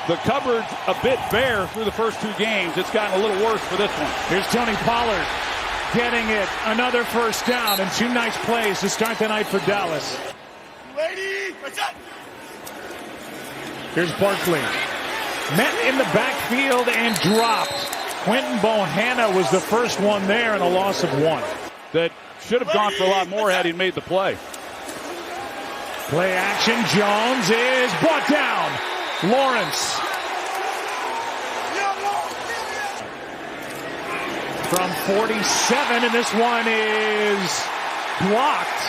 The cupboard's a bit bare through the first two games. It's gotten a little worse for this one. Here's Tony Pollard getting it. Another first down and two nice plays to start the night for Dallas. Ready? What's up? Here's Barkley. Met in the backfield and dropped. Quentin Bohanna was the first one there and a loss of one. That should have gone for a lot more had he made the play. Play action. Jones is brought down. Lawrence. From 47, and this one is blocked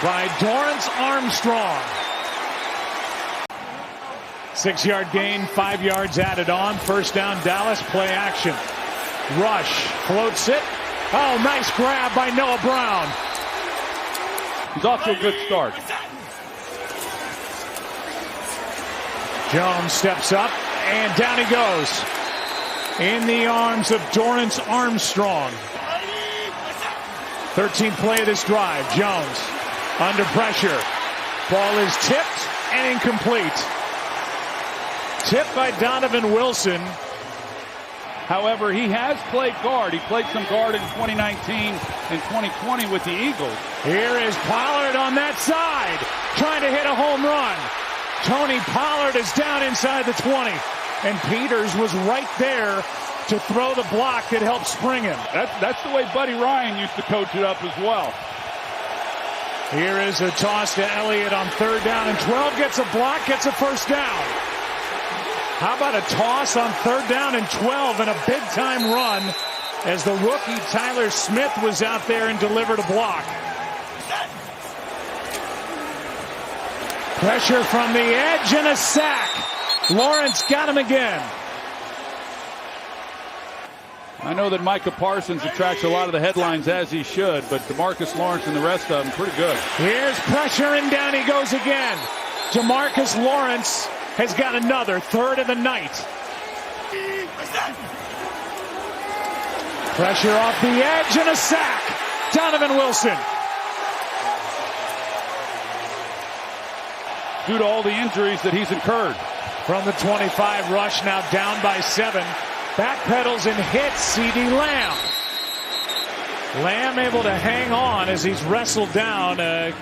by Dorrance Armstrong. 6-yard gain, 5 yards added on. First down, Dallas. Play action. Rush. Floats it. Oh, nice grab by Noah Brown. He's off to a good start. Jones steps up, and down he goes. In the arms of Dorrance Armstrong. 13th play of this drive. Jones under pressure. Ball is tipped and incomplete. Tipped by Donovan Wilson. However, he has played guard. He played some guard in 2019 and 2020 with the Eagles. Here is Pollard on that side, trying to hit a home run. Tony Pollard is down inside the 20, and Peters was right there to throw the block that helped spring him. That's the way Buddy Ryan used to coach it up as well. Here is a toss to Elliott on third down and 12. Gets a block, gets a first down. How about a toss on third down and 12 and a big-time run as the rookie Tyler Smith was out there and delivered a block. Pressure from the edge and a sack. Lawrence got him again. I know that Micah Parsons attracts a lot of the headlines, as he should, but DeMarcus Lawrence and the rest of them pretty good. Here's pressure and down he goes again. DeMarcus Lawrence has got another third of the night. Pressure off the edge and a sack. Donovan Wilson. Due to all the injuries that he's incurred. From the 25, Rush now down by 7. Backpedals and hits CeeDee Lamb. Lamb able to hang on as he's wrestled down. A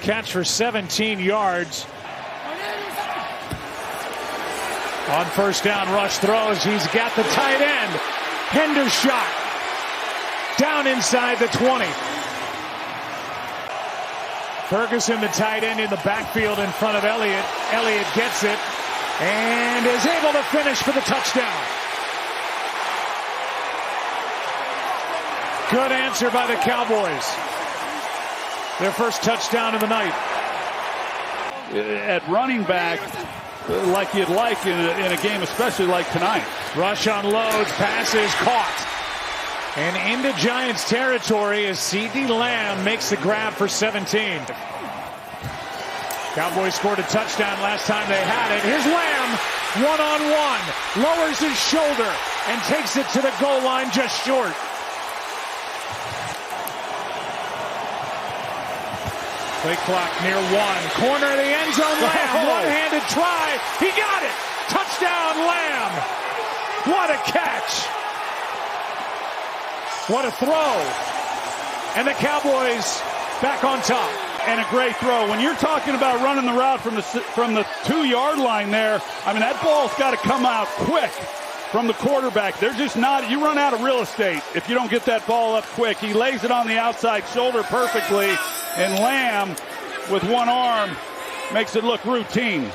catch for 17 yards. On first down, Rush throws. He's got the tight end. Hendershot. Down inside the 20. Ferguson, the tight end, in the backfield in front of Elliott. Elliott gets it and is able to finish for the touchdown. Good answer by the Cowboys. Their first touchdown of the night. At running back, like you'd like in a game, especially like tonight. Rush unloads, pass is caught. And into Giants territory as CeeDee Lamb makes the grab for 17. Cowboys scored a touchdown last time they had it. Here's Lamb, one-on-one, lowers his shoulder and takes it to the goal line just short. Play clock near 1. Corner of the end zone, Lamb, one-handed try. He got it. Touchdown, Lamb. What a catch. What a throw. And the Cowboys back on top. And a great throw. When you're talking about running the route from the 2-yard line there, I mean, that ball's got to come out quick from the quarterback. They're just not, you run out of real estate if you don't get that ball up quick. He lays it on the outside shoulder perfectly, and Lamb, with one arm, makes it look routine.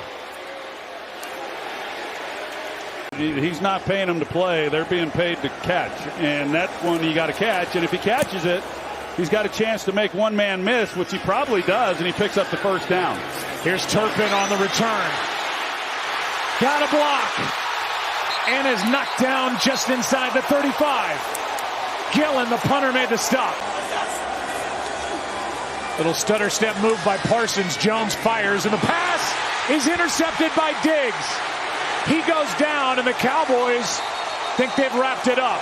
He's not paying them to play. They're being paid to catch, and that's one you got to catch. And if he catches it, he's got a chance to make one man miss, which he probably does, and he picks up the first down. Here's Turpin on the return. Got a block. And is knocked down just inside the 35. Gillen, the punter, made the stop. Little stutter step move by Parsons. Jones fires, and the pass is intercepted by Diggs. He goes down, and the Cowboys think they've wrapped it up.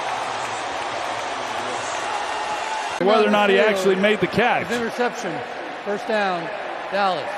Whether or not he actually made the catch. Interception. First down, Dallas.